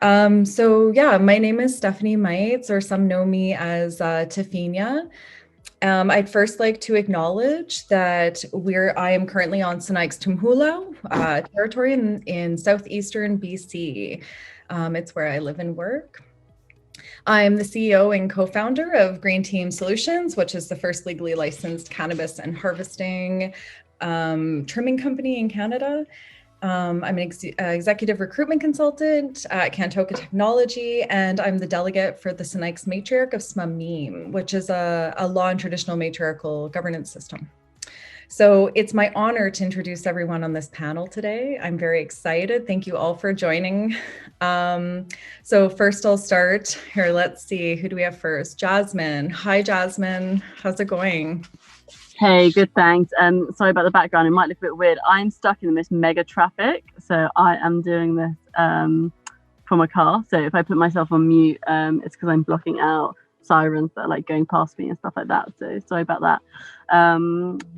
So yeah, my name is Stephanie Meitz, or some know me as Tafina. I'd first like to acknowledge that I am currently on Sinaik's Tumhula territory in southeastern BC. It's where I live and work. I'm the CEO and co-founder of Green Team Solutions, which is the first legally licensed cannabis and harvesting trimming company in Canada. I'm an executive recruitment consultant at Cantoka Technology, and I'm the delegate for the Sinaik's Matriarch of SMMEAM, which is a law and traditional matriarchal governance system. So it's my honor to introduce everyone on this panel today. I'm very excited. Thank you all for joining. So first I'll start here. Let's see, who do we have first? Jasmine. Hi, Jasmine. How's it going? Hey, good, thanks. Sorry about the background. It might look a bit weird. I'm stuck in this mega traffic, so I am doing this from a car. So if I put myself on mute, it's because I'm blocking out sirens that are like going past me and stuff like that. So sorry about that.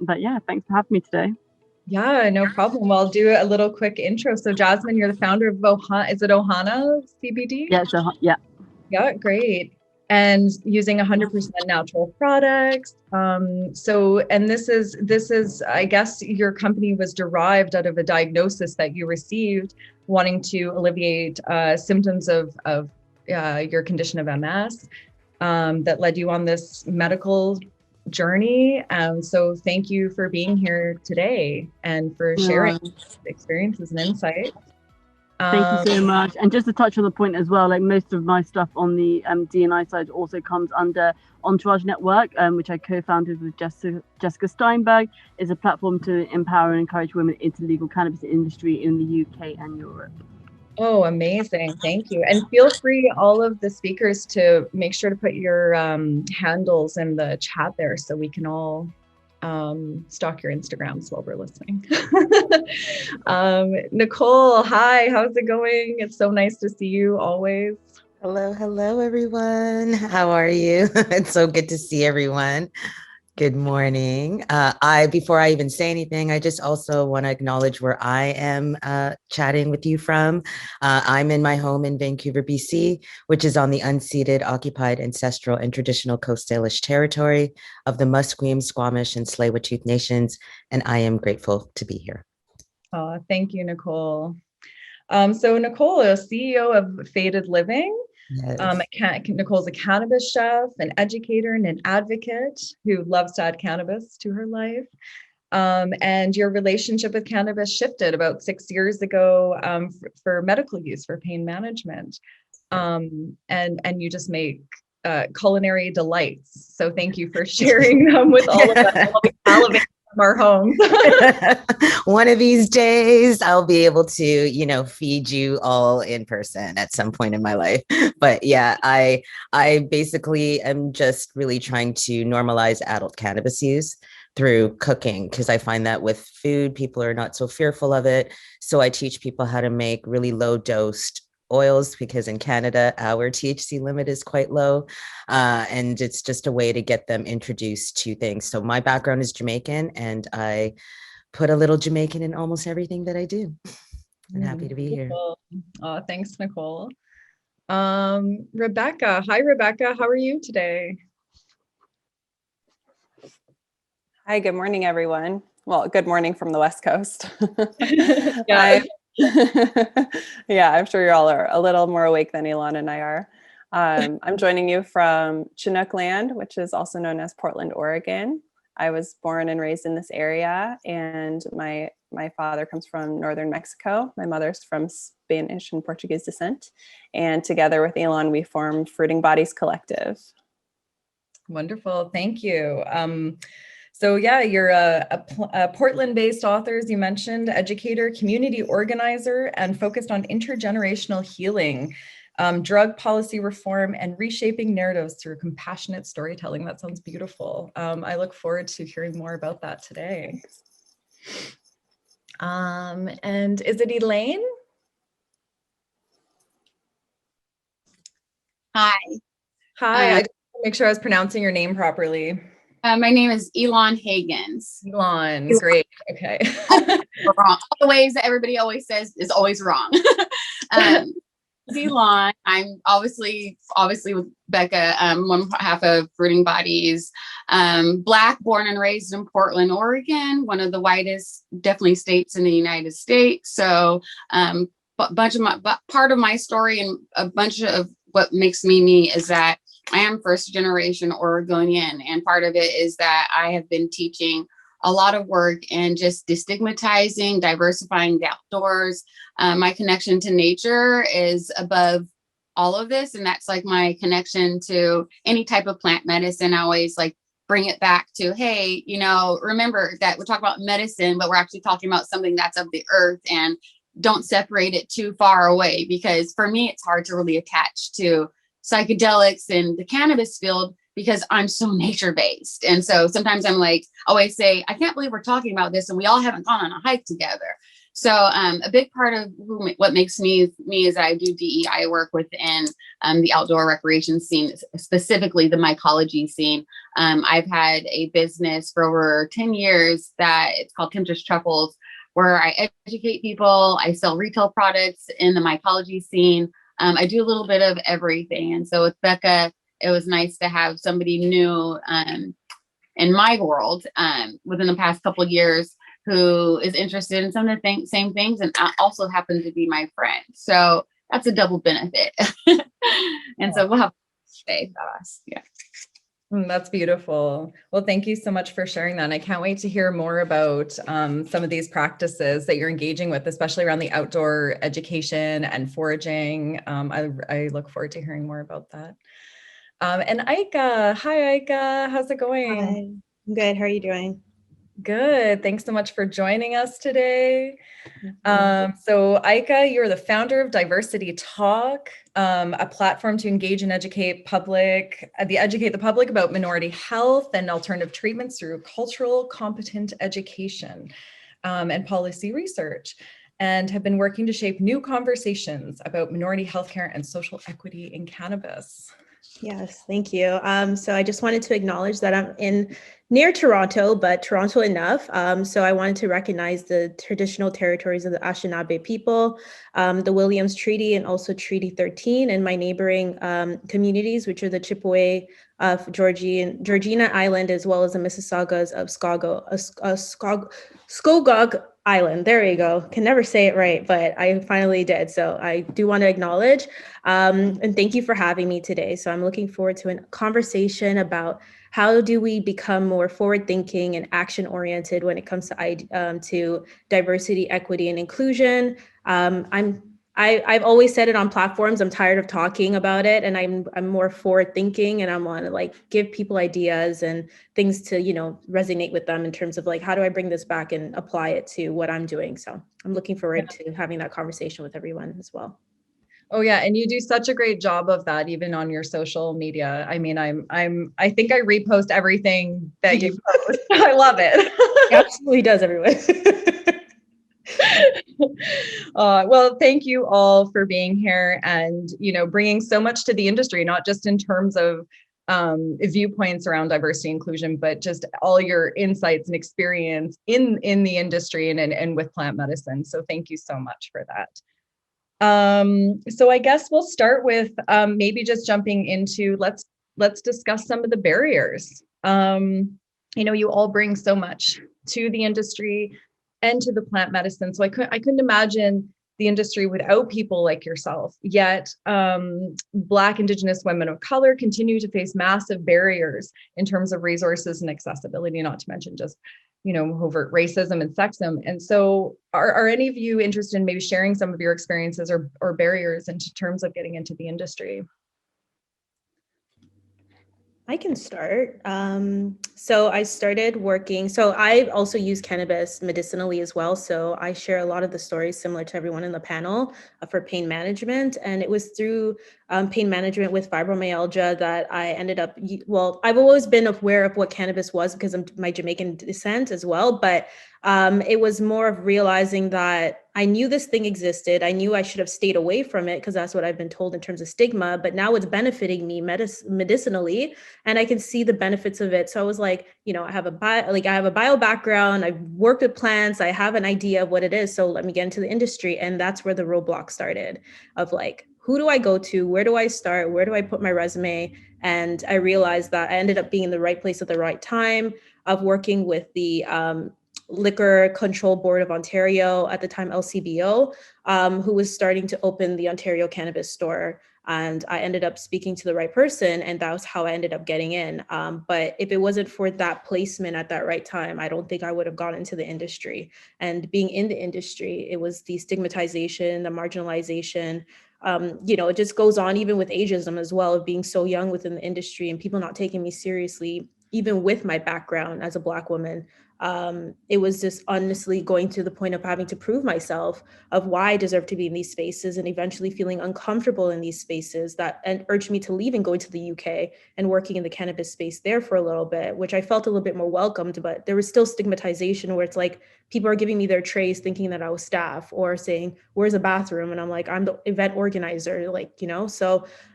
But yeah, thanks for having me today. Yeah, no problem. Well, I'll do a little quick intro. So Jasmine, you're the founder of Ohana CBD? Yeah, yeah. Yeah, great. And using 100% natural products. And this is, I guess your company was derived out of a diagnosis that you received wanting to alleviate symptoms of your condition of MS that led you on this medical journey. So thank you for being here today and for sharing experiences and insights. Thank you so much. And just to touch on the point as well, like most of my stuff on the D&I side also comes under Entourage Network, which I co-founded with Jessica Steinberg. Is a platform to empower and encourage women into the legal cannabis industry in the UK and Europe. Oh, amazing. Thank you. And feel free, all of the speakers, to make sure to put your handles in the chat there so we can all stalk your Instagrams while we're listening. Necole, hi, how's it going? It's so nice to see you always. Hello, everyone. How are you? It's so good to see everyone. Good morning. Before I even say anything, I just also want to acknowledge where I am chatting with you from. I'm in my home in Vancouver, BC, which is on the unceded, occupied, ancestral, and traditional Coast Salish territory of the Musqueam, Squamish, and Tsleil-Waututh nations, and I am grateful to be here. Oh, thank you, Necole. So Necole is CEO of Faded Living. Yes. Necole's a cannabis chef, an educator, and an advocate who loves to add cannabis to her life. And your relationship with cannabis shifted about 6 years ago for medical use, for pain management. And you just make culinary delights. So thank you for sharing them with all of us. Elevate from our homes. One of these days I'll be able to, feed you all in person at some point in my life. But yeah, I basically am just really trying to normalize adult cannabis use through cooking, because I find that with food, people are not so fearful of it. So I teach people how to make really low dosed oils, because in Canada, our THC limit is quite low. And it's just a way to get them introduced to things. So my background is Jamaican, and I put a little Jamaican in almost everything that I do. I'm happy to be here. Oh, thanks, Necole. Rebecca. Hi, Rebecca. How are you today? Hi, good morning, everyone. Well, good morning from the West Coast. Yeah. Yeah, I'm sure you all are a little more awake than Elan and I are. I'm joining you from Chinook land, which is also known as Portland, Oregon. I was born and raised in this area, and my father comes from northern Mexico. My mother's from Spanish and Portuguese descent. And together with Elan, we formed Fruiting Bodies Collective. Wonderful, thank you. So yeah, you're a Portland-based author, as you mentioned, educator, community organizer, and focused on intergenerational healing, drug policy reform, and reshaping narratives through compassionate storytelling. That sounds beautiful. I look forward to hearing more about that today. And is it Elaine? Hi. Hi, I just want to make sure I was pronouncing your name properly. My name is Elan Hagens. Elan, great, okay. Wrong. All the ways that everybody always says is always wrong. Elan. I'm obviously with Becca, one half of Rooting Bodies, Black, born and raised in Portland, Oregon, one of the whitest, definitely states in the United States. So, part of my story and a bunch of what makes me me is that I am first generation Oregonian, and part of it is that I have been teaching a lot of work and just destigmatizing, diversifying the outdoors. My connection to nature is above all of this. And that's like my connection to any type of plant medicine. I always like bring it back to, hey, remember that we're talking about medicine, but we're actually talking about something that's of the earth, and don't separate it too far away. Because for me, it's hard to really attach to psychedelics and the cannabis field because I'm so nature based. And so sometimes I'm like, always say, I can't believe we're talking about this and we all haven't gone on a hike together. So a big part of what makes me is I do DEI work within the outdoor recreation scene, specifically the mycology scene. I've had a business for over 10 years that it's called Temptress Truffles, where I educate people. I sell retail products in the mycology scene. I do a little bit of everything. And so with Becca, it was nice to have somebody new in my world within the past couple of years who is interested in some of the same things, and also happens to be my friend. So that's a double benefit. And so we'll have today about us. Yeah. That's beautiful. Well, thank you so much for sharing that. And I can't wait to hear more about some of these practices that you're engaging with, especially around the outdoor education and foraging. I look forward to hearing more about that. And Aika, hi Aika, how's it going? Hi, I'm good. How are you doing? Good. Thanks so much for joining us today. So Aika, you're the founder of Diversity Talk, a platform to engage and educate the public about minority health and alternative treatments through cultural competent education and policy research, and have been working to shape new conversations about minority healthcare and social equity in cannabis. Yes, thank you. So I just wanted to acknowledge that I'm near Toronto, but Toronto enough. So I wanted to recognize the traditional territories of the Anishinaabe people, the Williams Treaty, and also Treaty 13, and my neighboring communities, which are the Chippewa of Georgina Island, as well as the Mississaugas of Scogog Island. There you go. Can never say it right, but I finally did. So I do want to acknowledge and thank you for having me today. So I'm looking forward to a conversation about how do we become more forward-thinking and action-oriented when it comes to diversity, equity, and inclusion. I've always said it on platforms. I'm tired of talking about it, and I'm more forward-thinking, and I want to like give people ideas and things to resonate with them in terms of like how do I bring this back and apply it to what I'm doing. So I'm looking forward to having that conversation with everyone as well. Oh yeah, and you do such a great job of that, even on your social media. I mean, I think I repost everything that you post. I love it. He absolutely does, everyone. Well, thank you all for being here and bringing so much to the industry, not just in terms of viewpoints around diversity inclusion, but just all your insights and experience in the industry and with plant medicine. So thank you so much for that. So I guess we'll start with maybe just jumping into let's discuss some of the barriers. You all bring so much to the industry and to the plant medicine. So I couldn't imagine the industry without people like yourself. Yet Black, Indigenous women of color continue to face massive barriers in terms of resources and accessibility, not to mention just overt racism and sexism. And so are any of you interested in maybe sharing some of your experiences or barriers in terms of getting into the industry? I can start. So I started working. So I also use cannabis medicinally as well. So I share a lot of the stories similar to everyone in the panel for pain management. And it was through pain management with fibromyalgia that I ended up, I've always been aware of what cannabis was because of my Jamaican descent as well. But it was more of realizing that I knew this thing existed. I knew I should have stayed away from it because that's what I've been told in terms of stigma, but now it's benefiting me medicinally and I can see the benefits of it. So I was like, I have a bio background. I've worked with plants. I have an idea of what it is. So let me get into the industry. And that's where the roadblock started of like, who do I go to? Where do I start? Where do I put my resume? And I realized that I ended up being in the right place at the right time of working with the Liquor Control Board of Ontario, at the time LCBO, who was starting to open the Ontario Cannabis Store. And I ended up speaking to the right person, and that was how I ended up getting in. But if it wasn't for that placement at that right time, I don't think I would have gone into the industry. And being in the industry, it was the stigmatization, the marginalization. It just goes on even with ageism as well, of being so young within the industry and people not taking me seriously, even with my background as a Black woman. It was just honestly going to the point of having to prove myself of why I deserve to be in these spaces, and eventually feeling uncomfortable in these spaces that and urged me to leave and go to the UK and working in the cannabis space there for a little bit, which I felt a little bit more welcomed, but there was still stigmatization where it's like people are giving me their trays thinking that I was staff, or saying, where's a bathroom? And I'm like, I'm the event organizer,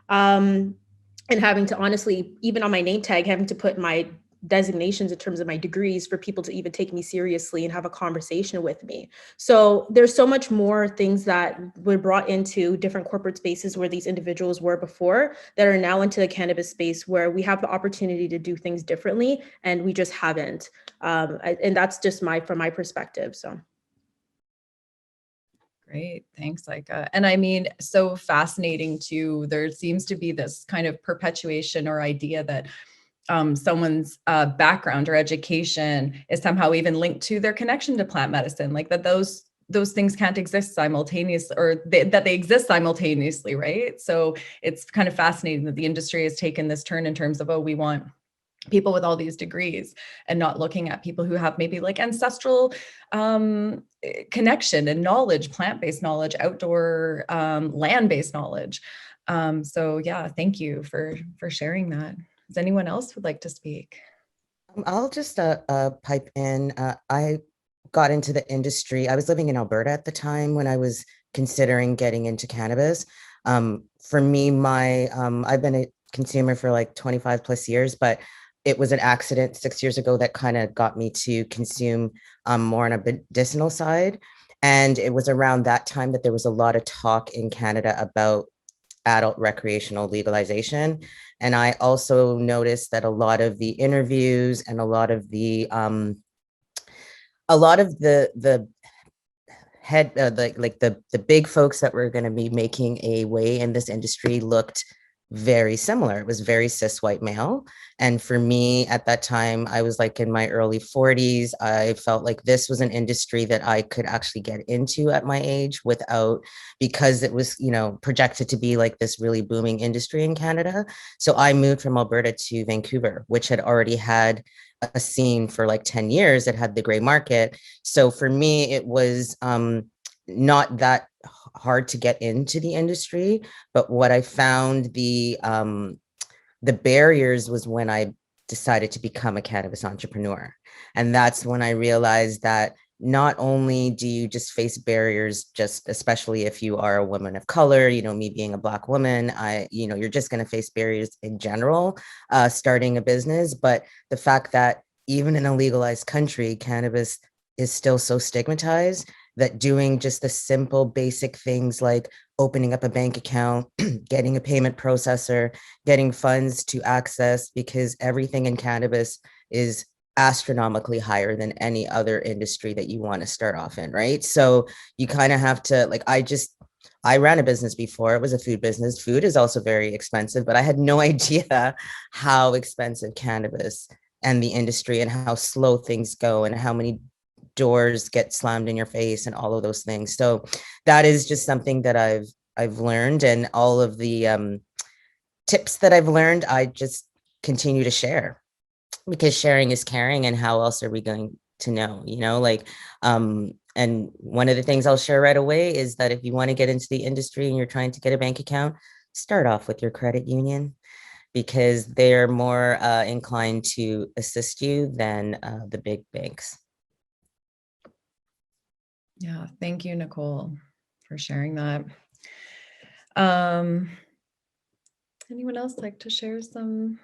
and having to honestly, even on my name tag, having to put my designations in terms of my degrees for people to even take me seriously and have a conversation with me. So there's so much more things that were brought into different corporate spaces where these individuals were before that are now into the cannabis space, where we have the opportunity to do things differently and we just haven't. And that's just from my perspective. So. Great, thanks, Laika. And I mean, so fascinating too. There seems to be this kind of perpetuation or idea that someone's background or education is somehow even linked to their connection to plant medicine, like that those things can't exist simultaneously, or that they exist simultaneously, right? So it's kind of fascinating that the industry has taken this turn in terms of, oh, we want people with all these degrees, and not looking at people who have maybe like ancestral connection and knowledge, plant-based knowledge, outdoor land-based knowledge. So yeah, thank you for sharing that. Does anyone else would like to speak? I'll just pipe in. I got into the industry. I was living in Alberta at the time when I was considering getting into cannabis. For me, I've been a consumer for like 25 plus years, but it was an accident 6 years ago that kind of got me to consume more on a medicinal side. And it was around that time that there was a lot of talk in Canada about adult recreational legalization. And I also noticed that a lot of the interviews and a lot of the head the big folks that were going to be making a way in this industry looked very similar. It was very cis white male. And for me at that time, I was like in my early 40s. I felt like this was an industry that I could actually get into at my age because it was, projected to be like this really booming industry in Canada. So I moved from Alberta to Vancouver, which had already had a scene for like 10 years. It had the gray market. So for me, it was not that hard to get into the industry, but what I found the barriers was when I decided to become a cannabis entrepreneur. And that's when I realized that not only do you just face barriers, just especially if you are a woman of color, me being a Black woman, you're just going to face barriers in general, starting a business. But the fact that even in a legalized country, cannabis is still so stigmatized that doing just the simple basic things like opening up a bank account, getting a payment processor, getting funds to access, because everything in cannabis is astronomically higher than any other industry that you want to start off in, right? So you kind of have to, like, I ran a business before. It was a food business. Food is also very expensive, but I had no idea how expensive cannabis and the industry and how slow things go and how many doors get slammed in your face and all of those things. So that is just something that I've learned, and all of the tips that I've learned, I just continue to share, because sharing is caring, and how else are we going to know, and one of the things I'll share right away is that if you want to get into the industry and you're trying to get a bank account, start off with your credit union, because they're more inclined to assist you than the big banks. Yeah, thank you, Necole, for sharing that. Anyone else like to share some?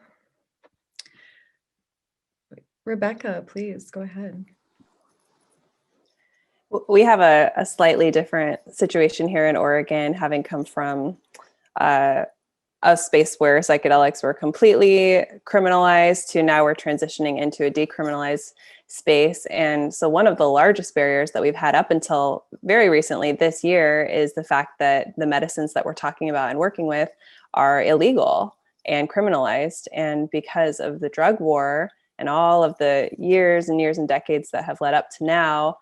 Rebecca, please go ahead. We have a slightly different situation here in Oregon, having come from a space where psychedelics were completely criminalized to now we're transitioning into a decriminalized space. And so one of the largest barriers that we've had up until very recently this year is the fact that the medicines that we're talking about and working with are illegal and criminalized. And because of the drug war and all of the years and years and decades that have led up to now,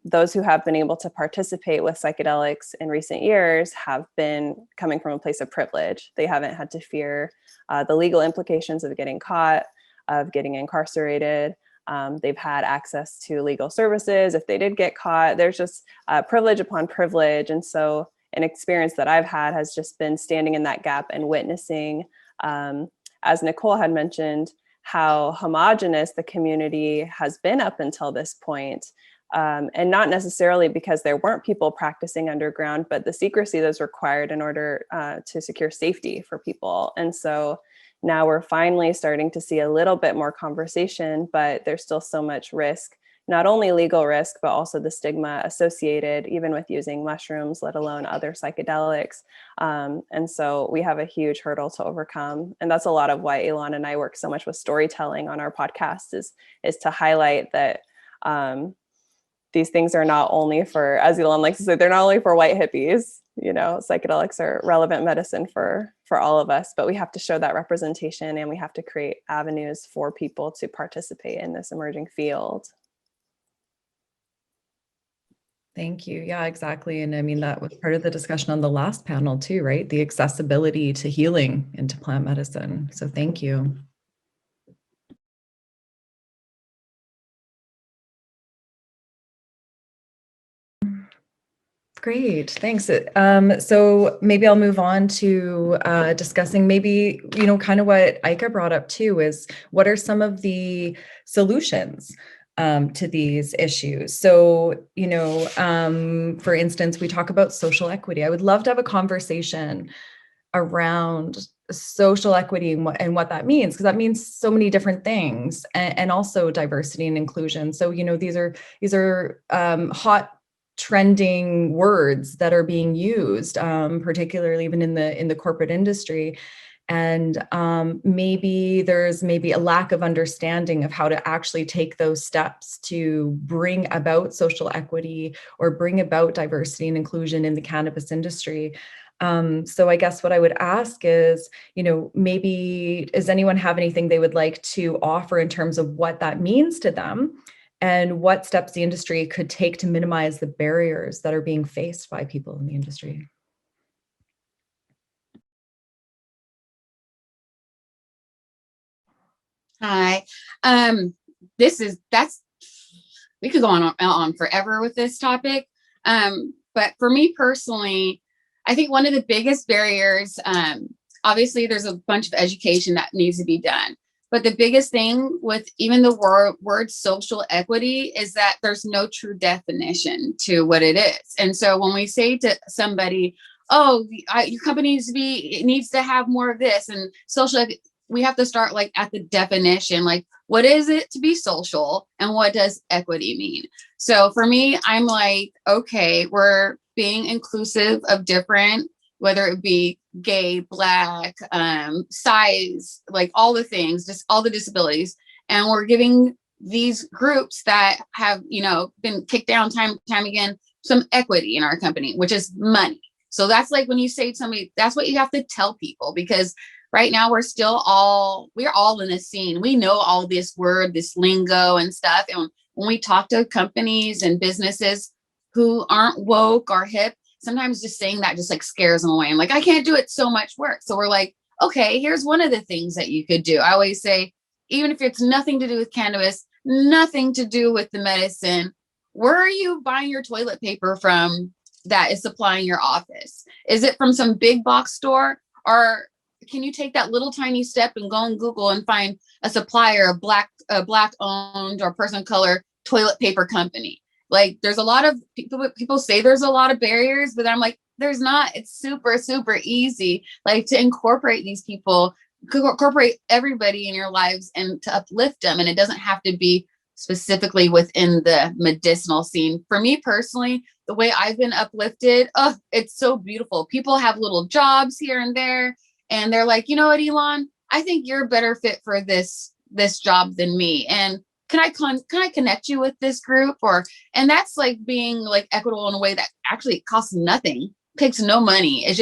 those who have been able to participate with psychedelics in recent years have been coming from a place of privilege. They haven't had to fear the legal implications of getting caught, of getting incarcerated. They've had access to legal services. If they did get caught, there's just privilege upon privilege. And so an experience that I've had has just been standing in that gap and witnessing, as Necole had mentioned, how homogenous the community has been up until this point. And not necessarily because there weren't people practicing underground, but the secrecy that's required in order to secure safety for people. And so now we're finally starting to see a little bit more conversation, but there's still so much risk, not only legal risk, but also the stigma associated even with using mushrooms, let alone other psychedelics. And so we have a huge hurdle to overcome. And that's a lot of why Elan and I work so much with storytelling on our podcast is to highlight that these things are not only for, as Elan likes to say, they're not only for white hippies. You know, psychedelics are relevant medicine for all of us, but we have to show that representation and we have to create avenues for people to participate in this emerging field. Thank you. Yeah, exactly. And I mean, that was part of the discussion on the last panel too, right? The accessibility to healing and to plant medicine. So thank you. Great, thanks. So maybe I'll move on to discussing maybe, kind of what Aika brought up too, is what are some of the solutions to these issues? So, for instance, we talk about social equity. I would love to have a conversation around social equity and what that means, because that means so many different things, and also diversity and inclusion. So, these are hot trending words that are being used, particularly even in the corporate industry. And maybe there's a lack of understanding of how to actually take those steps to bring about social equity or bring about diversity and inclusion in the cannabis industry. So I guess what I would ask is, maybe does anyone have anything they would like to offer in terms of what that means to them? And what steps the industry could take to minimize the barriers that are being faced by people in the industry? Hi. We could go on forever with this topic. But for me personally, I think one of the biggest barriers, obviously there's a bunch of education that needs to be done. But the biggest thing with even the word social equity is that there's no true definition to what it is. And so when we say to somebody, oh, your company needs to have more of this and social, we have to start like at the definition, like what is it to be social and what does equity mean? So for me, I'm like, okay, we're being inclusive of different, whether it be gay, Black, size, like all the things, just all the disabilities. And we're giving these groups that have, been kicked down time and time again, some equity in our company, which is money. So that's like when you say to somebody, that's what you have to tell people, because right now we're all in a scene. We know all this lingo and stuff. And when we talk to companies and businesses who aren't woke or hip, sometimes just saying that just like scares them away. I'm like, I can't do it, so much work. So we're like, okay, here's one of the things that you could do. I always say, even if it's nothing to do with cannabis, nothing to do with the medicine, where are you buying your toilet paper from that is supplying your office? Is it from some big box store? Or can you take that little tiny step and go on Google and find a supplier, a black owned or person of color toilet paper company? Like there's a lot of people say there's a lot of barriers, but I'm like, there's not. It's super, super easy, like to incorporate these people, incorporate everybody in your lives and to uplift them. And it doesn't have to be specifically within the medicinal scene. For me personally, the way I've been uplifted, oh, it's so beautiful. People have little jobs here and there, and they're like, you know what, Elan, I think you're a better fit for this job than me. And can I connect you with this group? And that's like being like equitable in a way that actually costs nothing, takes no money. It's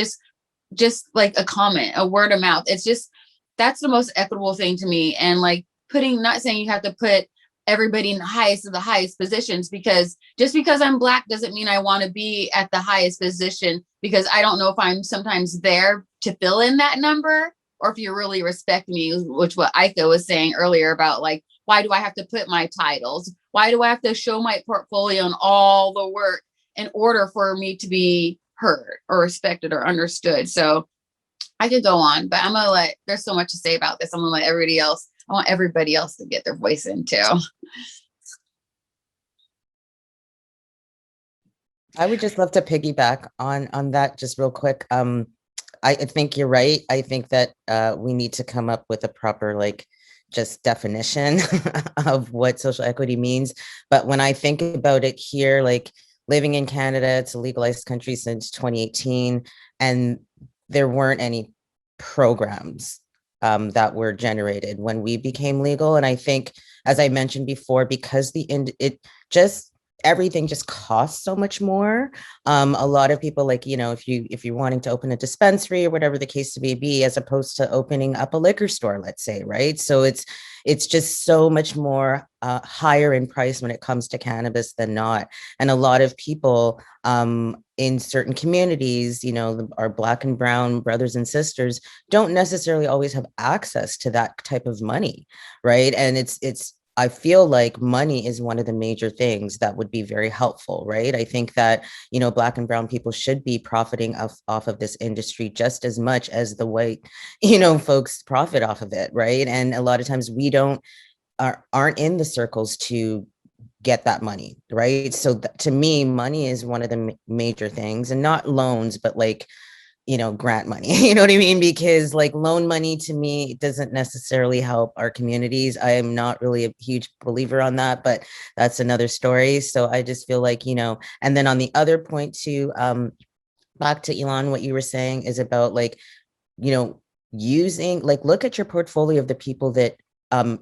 just like a comment, a word of mouth. That's the most equitable thing to me. And like not saying you have to put everybody in the highest of the highest positions, because just because I'm Black doesn't mean I want to be at the highest position, because I don't know if I'm sometimes there to fill in that number, or if you really respect me, which what Aika was saying earlier about like, why do I have to put my titles? Why do I have to show my portfolio and all the work in order for me to be heard or respected or understood? So I could go on, but there's so much to say about this. I want everybody else to get their voice in too. I would just love to piggyback on that just real quick. I think you're right. I think that we need to come up with a proper just definition of what social equity means. But when I think about it here, like living in Canada, it's a legalized country since 2018, and there weren't any programs that were generated when we became legal. And I think, as I mentioned before, because everything just costs so much more. A lot of people, like, if you're wanting to open a dispensary or whatever the case may be, as opposed to opening up a liquor store, let's say, right? So it's just so much more higher in price when it comes to cannabis than not. And a lot of people in certain communities, our Black and brown brothers and sisters don't necessarily always have access to that type of money, right? And I feel like money is one of the major things that would be very helpful, right? I think that, Black and brown people should be profiting off of this industry just as much as the white, folks profit off of it, right? And a lot of times we aren't in the circles to get that money, right? So to me, money is one of the major things, and not loans, but grant money, you know what I mean? Because loan money to me doesn't necessarily help our communities. I am not really a huge believer on that, but that's another story. So I just feel like, and then on the other point too, back to Elan, what you were saying is about using, look at your portfolio of the people that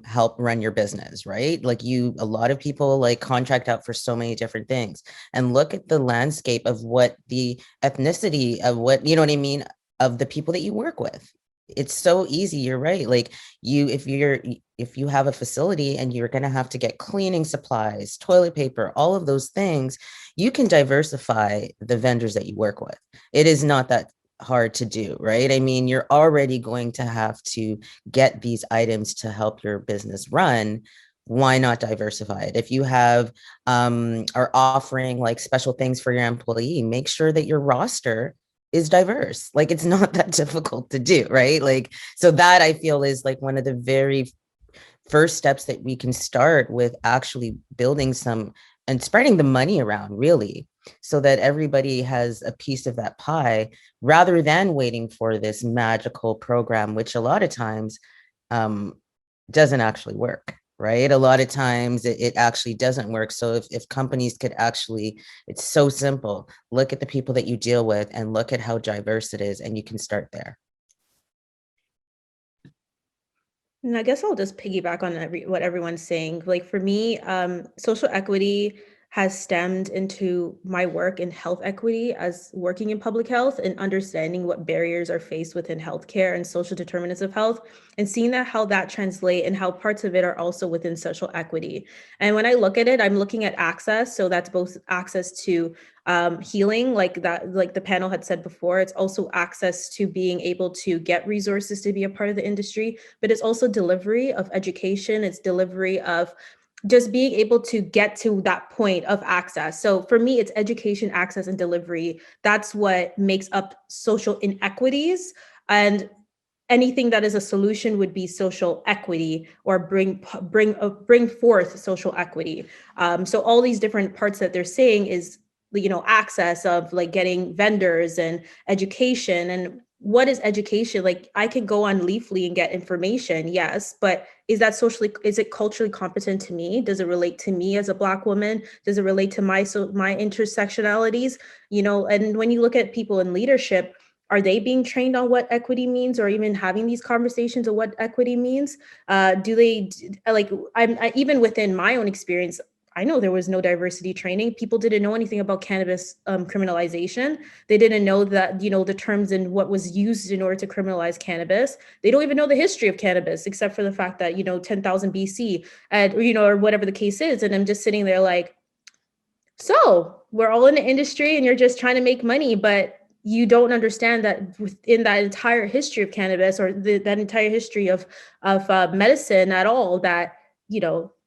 help run your business, right? A lot of people contract out for so many different things, and look at the landscape of what the ethnicity of what, you know what I mean, of the people that you work with. It's so easy. You're right. If you have a facility and you're going to have to get cleaning supplies, toilet paper, all of those things, you can diversify the vendors that you work with. It is not that hard to do, right? I mean, you're already going to have to get these items to help your business run. Why not diversify it? If you are offering special things for your employee, make sure that your roster is diverse. It's not that difficult to do, right? So that I feel is one of the very first steps that we can start with, actually building some and spreading the money around, really, so that everybody has a piece of that pie, rather than waiting for this magical program, which a lot of times doesn't actually work, right? A lot of times it actually doesn't work. So if companies could actually, it's so simple, look at the people that you deal with and look at how diverse it is, and you can start there. And I guess I'll just piggyback on what everyone's saying. For me, social equity has stemmed into my work in health equity, as working in public health and understanding what barriers are faced within healthcare and social determinants of health, and seeing how that translate and how parts of it are also within social equity. And when I look at it, I'm looking at access. So that's both access to healing, like the panel had said before. It's also access to being able to get resources to be a part of the industry, but it's also delivery of education. It's delivery of just being able to get to that point of access. So for me, it's education, access, and delivery. That's what makes up social inequities. And anything that is a solution would be social equity, or bring forth social equity. So all these different parts that they're saying is, access of getting vendors and education. And what is education? Like, I could go on Leafly and get information, yes, but is it culturally competent to me? Does it relate to me as a Black woman? Does it relate to my intersectionalities? And when you look at people in leadership, are they being trained on what equity means, or even having these conversations of what equity means? Do they, like, even within my own experience, I know there was no diversity training. People didn't know anything about cannabis criminalization. They didn't know that, the terms and what was used in order to criminalize cannabis. They don't even know the history of cannabis, except for the fact that, 10,000 BC, or whatever the case is. And I'm just sitting there like, so we're all in the industry and you're just trying to make money, but you don't understand that within that entire history of cannabis, or that entire history of medicine at all, that,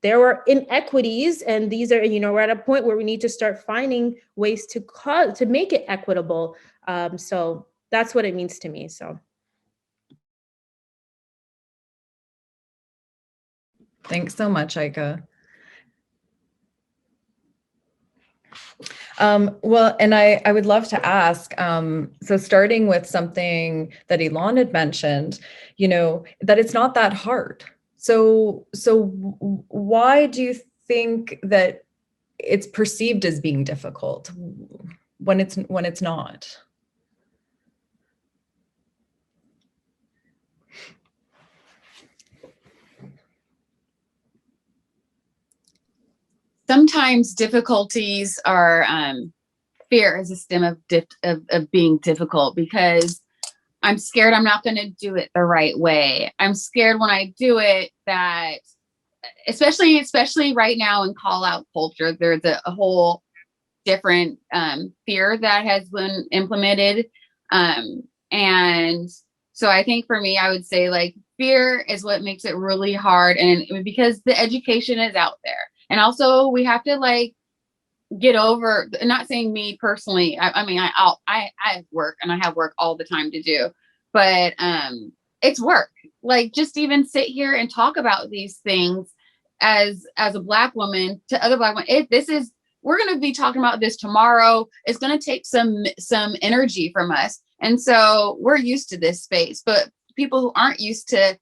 there were inequities, and these are, we're at a point where we need to start finding ways to make it equitable. So that's what it means to me. So. Thanks so much, Aika. Well, and I would love to ask, so starting with something that Elan had mentioned, that it's not that hard. So why do you think that it's perceived as being difficult when it's not? Sometimes difficulties are, fear is a stem of being difficult, because I'm scared I'm not going to do it the right way. I'm scared when I do it that, especially right now in call out culture, there's a whole different fear that has been implemented. And so I think for me, I would say, like, fear is what makes it really hard. And because the education is out there. And also we have to, like, get over, not saying me personally, I mean, I have work, and I have work all the time to do, but it's work. Like, just even sit here and talk about these things as a Black woman to other Black women. We're going to be talking about this tomorrow. It's going to take some energy from us. And so we're used to this space, but people who aren't used to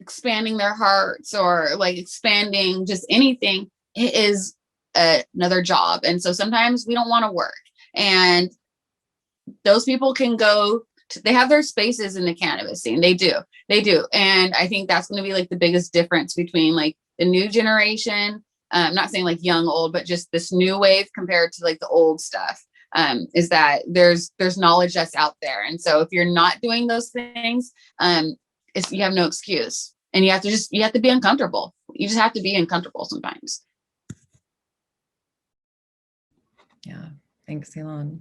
expanding their hearts, or like expanding just anything, it is another job. And so sometimes we don't want to work, and those people can they have their spaces in the cannabis scene. They do. And I think that's going to be, like, the biggest difference between, like, the new generation. I'm not saying, like, young, old, but just this new wave compared to, like, the old stuff, is that there's knowledge that's out there. And so if you're not doing those things, you have no excuse, and you have to be uncomfortable. You just have to be uncomfortable sometimes. Yeah. Thanks, Elan.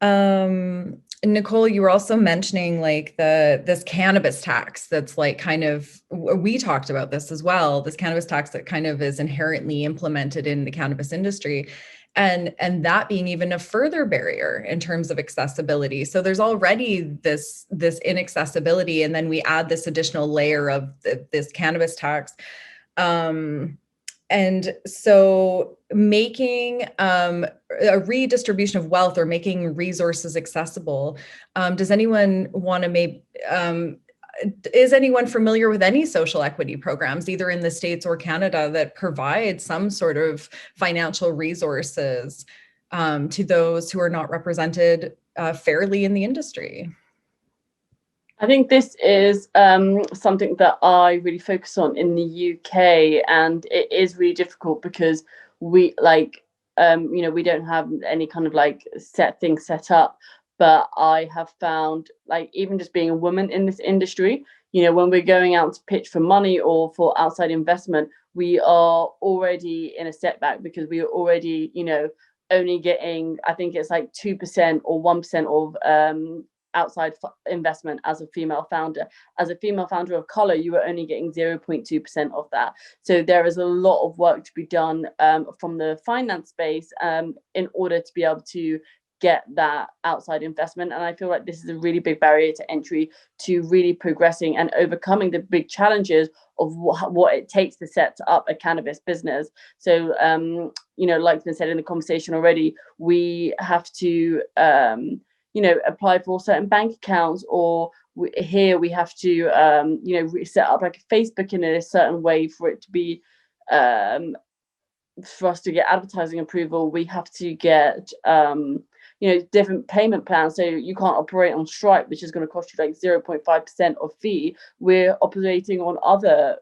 Necole, you were also mentioning, like, this cannabis tax that's, like, kind of, we talked about this as well, this cannabis tax that kind of is inherently implemented in the cannabis industry, and that being even a further barrier in terms of accessibility. So there's already this inaccessibility, and then we add this additional layer of this cannabis tax. And so making a redistribution of wealth, or making resources accessible, does anyone want to is anyone familiar with any social equity programs, either in the States or Canada, that provide some sort of financial resources to those who are not represented fairly in the industry? I think this is something that I really focus on in the UK, and it is really difficult because we we don't have any kind of, like, set things set up. But I have found, like, even just being a woman in this industry, when we're going out to pitch for money or for outside investment, we are already in a setback, because we are already, only getting, I think it's like 2% or 1% of outside investment as a female founder. As a female founder of color, you were only getting 0.2% of that. So there is a lot of work to be done from the finance space in order to be able to get that outside investment. And I feel like this is a really big barrier to entry to really progressing and overcoming the big challenges of what it takes to set up a cannabis business. So, like been said in the conversation already, we have to apply for certain bank accounts, or here we have to, set up like a Facebook in a certain way for it to be, for us to get advertising approval. We have to get, different payment plans. So you can't operate on Stripe, which is going to cost you like 0.5% of fee. We're operating on other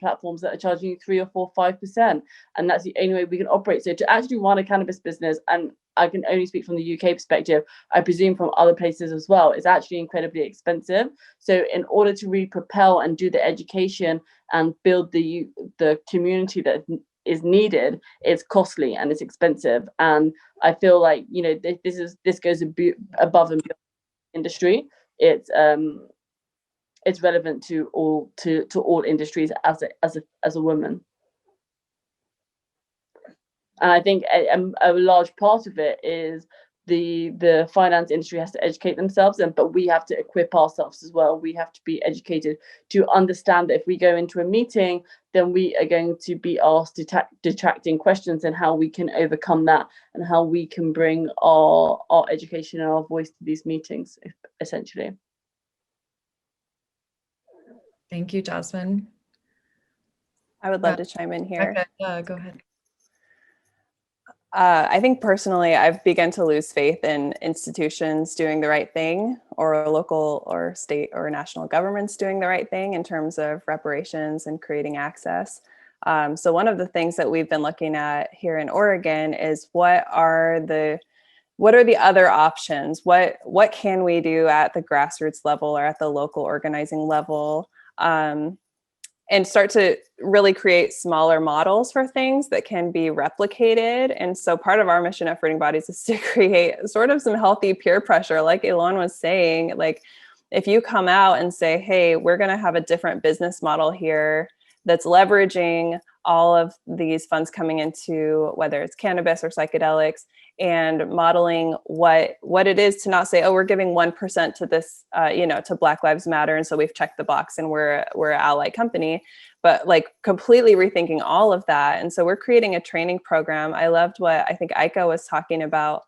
platforms that are charging you 3 or 4, 5%. And that's the only way we can operate. So to actually run a cannabis business, and I can only speak from the UK perspective, I presume from other places as well, it's actually incredibly expensive. So in order to really propel and do the education and build the community that is needed, it's costly and it's expensive. And I feel like, this goes above and beyond the industry. It's relevant to all industries as a woman. And I think a large part of it is the finance industry has to educate themselves, but we have to equip ourselves as well. We have to be educated to understand that if we go into a meeting, then we are going to be asked detracting questions, and how we can overcome that, and how we can bring our education and our voice to these meetings, essentially. Thank you, Jasmine. I would love to chime in here. Okay, yeah, go ahead. I think personally, I've begun to lose faith in institutions doing the right thing, or local or state or national governments doing the right thing in terms of reparations and creating access. So one of the things that we've been looking at here in Oregon is what are the other options? What can we do at the grassroots level or at the local organizing level? And start to really create smaller models for things that can be replicated. And so part of our mission at Fruiting Bodies is to create sort of some healthy peer pressure. Like Elan was saying, like, if you come out and say, hey, we're going to have a different business model here that's leveraging all of these funds coming into, whether it's cannabis or psychedelics, and modeling what it is to not say, oh, we're giving 1% to this, to Black Lives Matter, and so we've checked the box and we're an ally company, but like completely rethinking all of that. And so we're creating a training program. I loved what I think Aika was talking about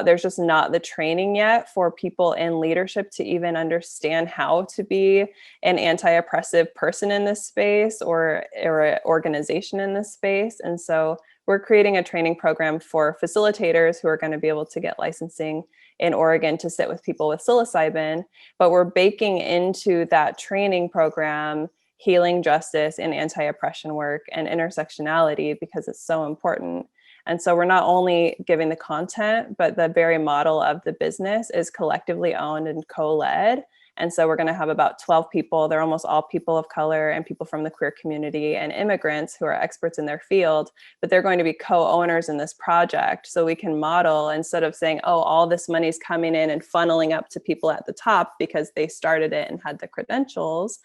there's just not the training yet for people in leadership to even understand how to be an anti-oppressive person in this space, or an organization in this space. And so we're creating a training program for facilitators who are going to be able to get licensing in Oregon to sit with people with psilocybin, but we're baking into that training program healing justice and anti-oppression work and intersectionality, because it's so important. And so we're not only giving the content, but the very model of the business is collectively owned and co-led. And so we're going to have about 12 people. They're almost all people of color and people from the queer community and immigrants who are experts in their field, but they're going to be co-owners in this project. So we can model, instead of saying, oh, all this money is coming in and funneling up to people at the top because they started it and had the credentials,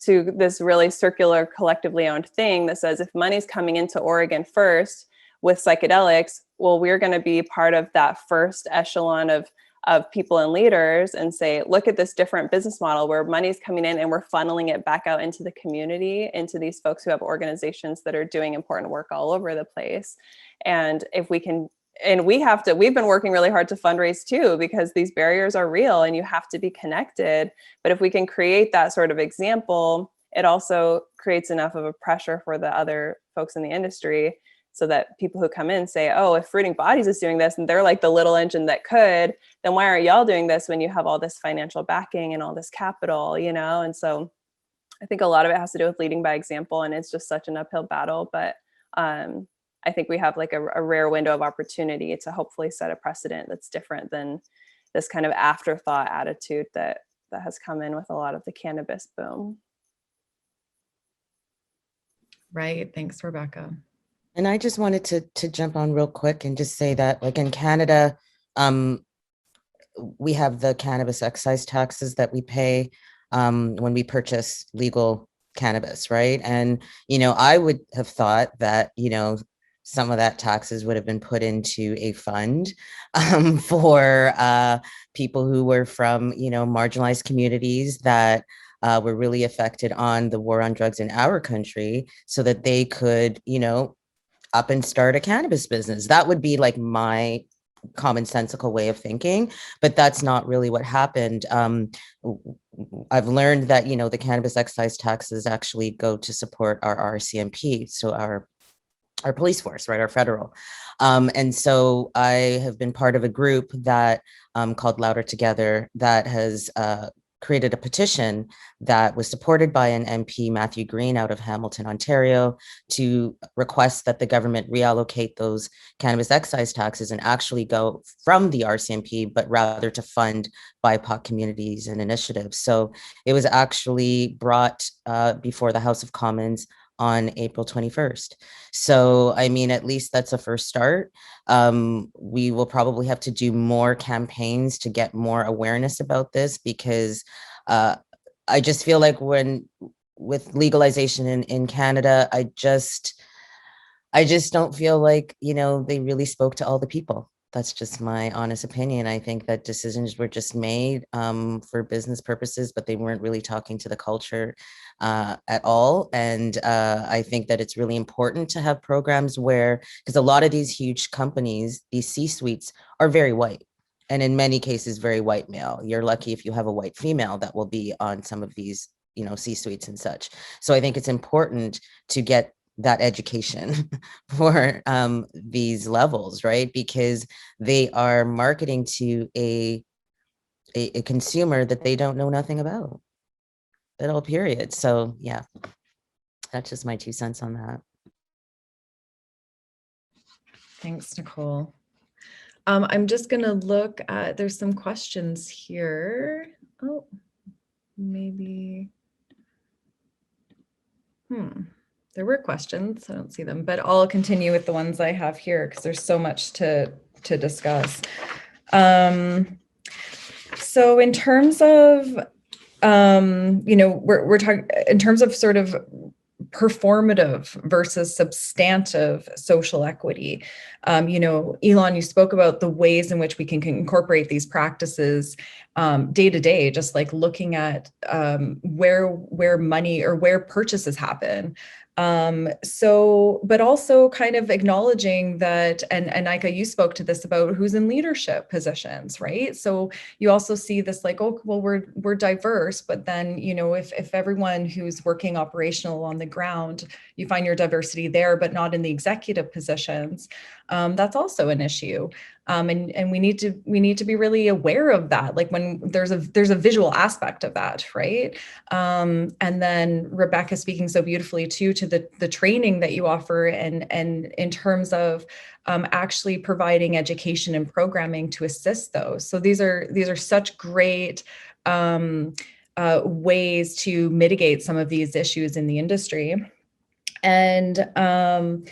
to this really circular, collectively owned thing that says, if money's coming into Oregon first with psychedelics, well, we're going to be part of that first echelon of people and leaders, and say, look at this different business model where money's coming in and we're funneling it back out into the community, into these folks who have organizations that are doing important work all over the place. And if we can, and we've been working really hard to fundraise too, because these barriers are real and you have to be connected. But if we can create that sort of example, it also creates enough of a pressure for the other folks in the industry, so that people who come in say, oh, if Fruiting Bodies is doing this and they're like the little engine that could, then why aren't y'all doing this when you have all this financial backing and all this capital, And so I think a lot of it has to do with leading by example, and it's just such an uphill battle. But I think we have like a rare window of opportunity to hopefully set a precedent that's different than this kind of afterthought attitude that has come in with a lot of the cannabis boom. Right. Thanks, Rebecca. And I just wanted to jump on real quick and just say that, like, in Canada, we have the cannabis excise taxes that we pay when we purchase legal cannabis, right? And, I would have thought that, some of that taxes would have been put into a fund for people who were from, marginalized communities that were really affected on the war on drugs in our country, so that they could, up and start a cannabis business. That would be like my commonsensical way of thinking, but that's not really what happened. I've learned that, you know, the cannabis excise taxes actually go to support our RCMP, so our police force, right, our federal. And so I have been part of a group that called Louder Together that has created a petition that was supported by an MP, Matthew Green, out of Hamilton, Ontario, to request that the government reallocate those cannabis excise taxes and actually go from the RCMP, but rather to fund BIPOC communities and initiatives. So it was actually brought before the House of Commons on April 21st. So, I mean, at least that's a first start. We will probably have to do more campaigns to get more awareness about this, because I just feel like with legalization in Canada, I just don't feel like, you know, they really spoke to all the people. That's just my honest opinion. I think that decisions were just made for business purposes, but they weren't really talking to the culture at all. And I think that it's really important to have programs where, because a lot of these huge companies, these C-suites are very white, and in many cases, very white male. You're lucky if you have a white female that will be on some of these, you know, C-suites and such. So I think it's important to get that education for these levels, right? Because they are marketing to a consumer that they don't know nothing about at all, period. So yeah, that's just my 2 cents on that. Thanks, Necole. I'm just gonna look at, there's some questions here. Oh, maybe, there were questions, I don't see them, but I'll continue with the ones I have here because there's so much to discuss. So in terms of, you know, we're talking in terms of sort of performative versus substantive social equity. You know, Elan, you spoke about the ways in which we can incorporate these practices day to day, just like looking at where money or where purchases happen. So, but also kind of acknowledging that, and Nika, you spoke to this about who's in leadership positions, right? So you also see this like, oh, well, we're diverse, but then, you know, if everyone who's working operational on the ground, you find your diversity there, but not in the executive positions, that's also an issue. And we need to be really aware of that. Like when there's a visual aspect of that, right? And then Rebecca speaking so beautifully too to the training that you offer, and in terms of actually providing education and programming to assist those. So these are such great ways to mitigate some of these issues in the industry. And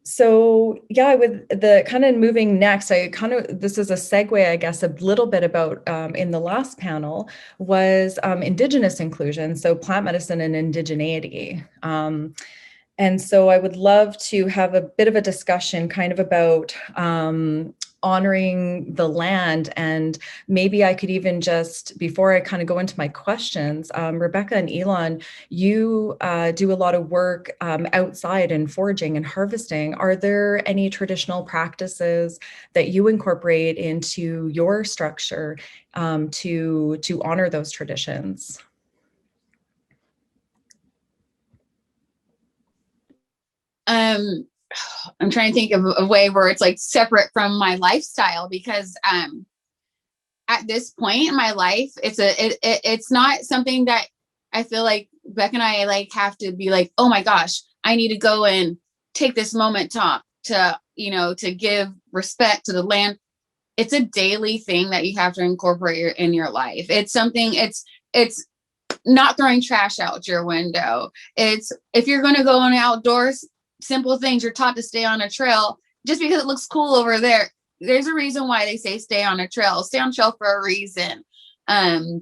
so yeah, with the kind of moving next, this is a segue, I guess, a little bit about in the last panel was Indigenous inclusion, so plant medicine and indigeneity. And so I would love to have a bit of a discussion kind of about honoring the land. And maybe I could even just, before I kind of go into my questions, Rebecca and Elan, you do a lot of work outside in foraging and harvesting. Are there any traditional practices that you incorporate into your structure to honor those traditions? I'm trying to think of a way where it's like separate from my lifestyle, because at this point in my life, it's not something that I feel like Beck and I like have to be like, oh my gosh, I need to go and take this moment to you know, to give respect to the land. It's a daily thing that you have to incorporate in your life. It's something, it's not throwing trash out your window. It's, if you're going to go on outdoors, simple things, you're taught to stay on a trail just because it looks cool over there. There's a reason why they say stay on a trail. Stay on a trail for a reason. Oh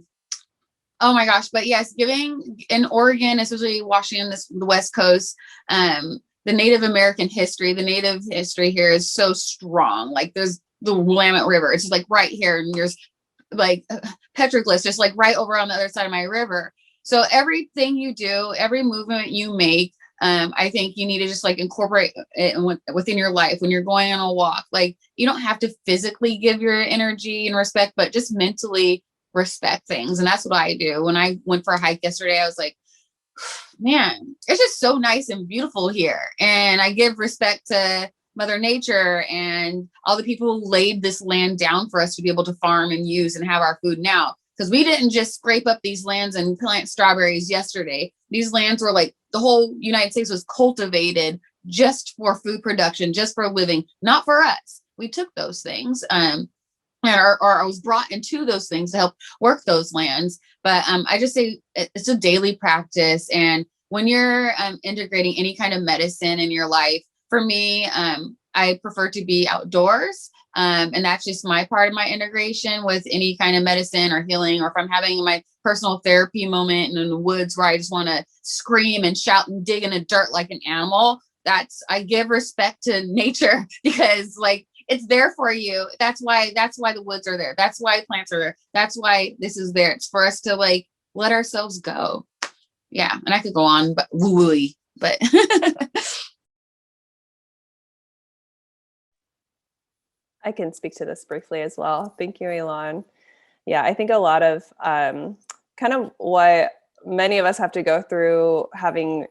my gosh. But yes, giving in Oregon, especially Washington, the West Coast, the Native American history, the Native history here is so strong. Like there's the Willamette River. It's just like right here. And there's like petroglyphs just like right over on the other side of my river. So everything you do, every movement you make, I think you need to just like incorporate it within your life when you're going on a walk. Like, you don't have to physically give your energy and respect, but just mentally respect things. And that's what I do. When I went for a hike yesterday, I was like, man, it's just so nice and beautiful here. And I give respect to Mother Nature and all the people who laid this land down for us to be able to farm and use and have our food now. Because we didn't just scrape up these lands and plant strawberries yesterday. These lands were like, the whole United States was cultivated just for food production, just for living, not for us. We took those things. Or I was brought into those things to help work those lands. But I just say it's a daily practice. And when you're integrating any kind of medicine in your life, for me, I prefer to be outdoors. And that's just my part of my integration with any kind of medicine or healing, or if I'm having my personal therapy moment in the woods where I just want to scream and shout and dig in the dirt like an animal. I give respect to nature, because like, it's there for you. That's why the woods are there. That's why plants are there. That's why this is there. It's for us to like let ourselves go. Yeah. And I could go on, but woo-woo-y, but I can speak to this briefly as well. Thank you, Elan. Yeah, I think a lot of kind of what many of us have to go through, having,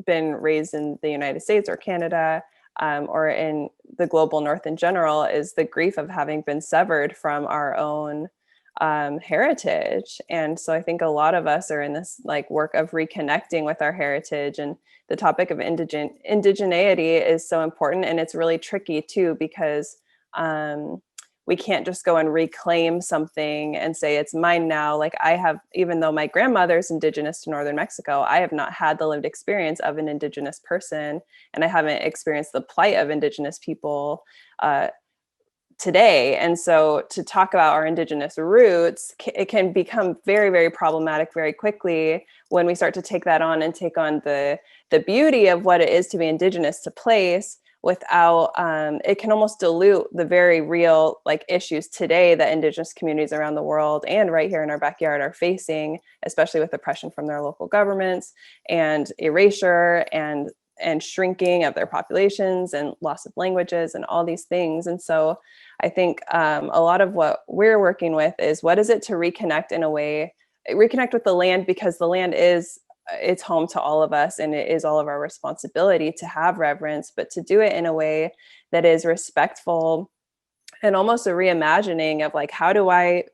been raised in the United States or Canada, or in the global North in general, is the grief of having been severed from our own heritage. And so I think a lot of us are in this like work of reconnecting with our heritage, and the topic of indigeneity is so important. And it's really tricky too, because we can't just go and reclaim something and say it's mine now. Like I have, even though my grandmother's indigenous to northern Mexico, I have not had the lived experience of an indigenous person, and I haven't experienced the plight of indigenous people today. And so to talk about our indigenous roots, it can become very, very problematic very quickly when we start to take that on and take on the beauty of what it is to be indigenous to place, without it can almost dilute the very real like issues today that indigenous communities around the world and right here in our backyard are facing, especially with oppression from their local governments and erasure and shrinking of their populations and loss of languages and all these things. And so I think a lot of what we're working with is, what is it to reconnect in a way, reconnect with the land, because the land it's home to all of us, and it is all of our responsibility to have reverence, but to do it in a way that is respectful and almost a reimagining of like, how do I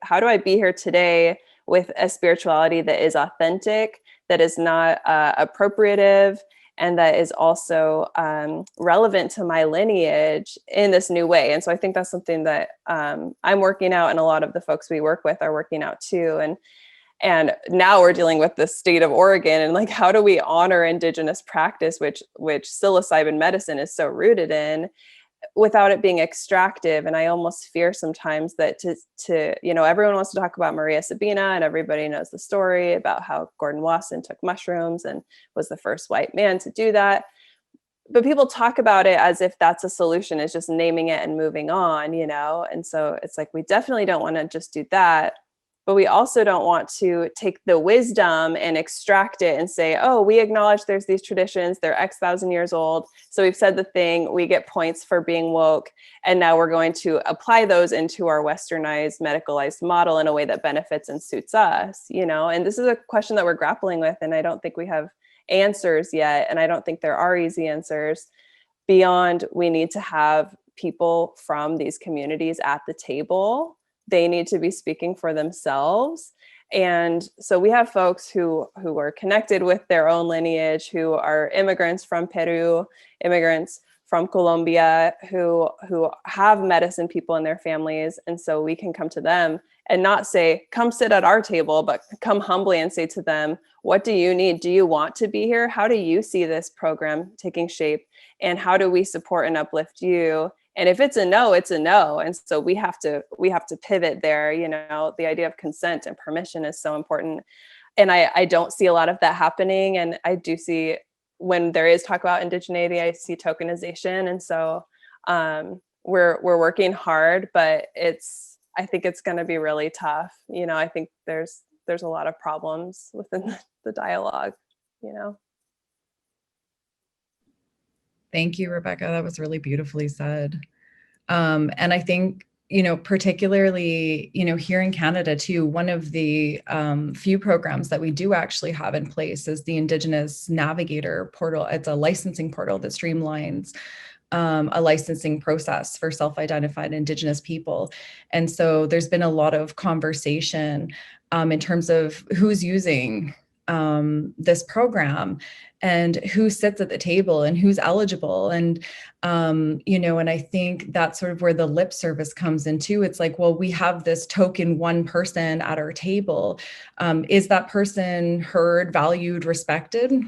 be here today with a spirituality that is authentic, that is not appropriative, and that is also relevant to my lineage in this new way. And so I think that's something that I'm working out, and a lot of the folks we work with are working out too. And now we're dealing with the state of Oregon, and like, how do we honor indigenous practice, which psilocybin medicine is so rooted in, without it being extractive? And I almost fear sometimes that to everyone wants to talk about Maria Sabina, and everybody knows the story about how Gordon Wasson took mushrooms and was the first white man to do that. But people talk about it as if that's a solution, is just naming it and moving on, And so it's like, we definitely don't want to just do that. But we also don't want to take the wisdom and extract it and say, oh, we acknowledge there's these traditions, they're X thousand years old, so we've said the thing, we get points for being woke, and now we're going to apply those into our westernized, medicalized model in a way that benefits and suits us, And this is a question that we're grappling with, and I don't think we have answers yet, and I don't think there are easy answers beyond we need to have people from these communities at the table. They need to be speaking for themselves. And so we have folks who are connected with their own lineage, who are immigrants from Peru, immigrants from Colombia, who have medicine people in their families. And so we can come to them and not say, come sit at our table, but come humbly and say to them, what do you need? Do you want to be here? How do you see this program taking shape? And how do we support and uplift you? And if it's a no, it's a no. And so we have to pivot there. The idea of consent and permission is so important. And I don't see a lot of that happening. And I do see, when there is talk about indigeneity, I see tokenization. And so we're working hard, but I think it's going to be really tough. I think there's a lot of problems within the dialogue, Thank you, Rebecca. That was really beautifully said. And I think, particularly, here in Canada too, one of the few programs that we do actually have in place is the Indigenous Navigator portal. It's a licensing portal that streamlines a licensing process for self-identified Indigenous people. And so there's been a lot of conversation in terms of who's using this program and who sits at the table and who's eligible. And, and I think that's sort of where the lip service comes into. It's like, well, we have this token one person at our table. Is that person heard, valued, respected?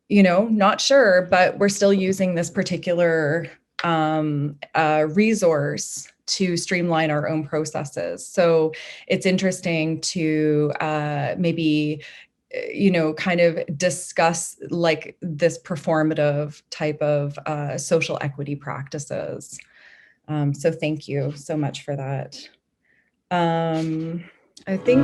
Not sure, but we're still using this particular resource to streamline our own processes. So it's interesting to maybe kind of discuss like this performative type of social equity practices. So thank you so much for that. I think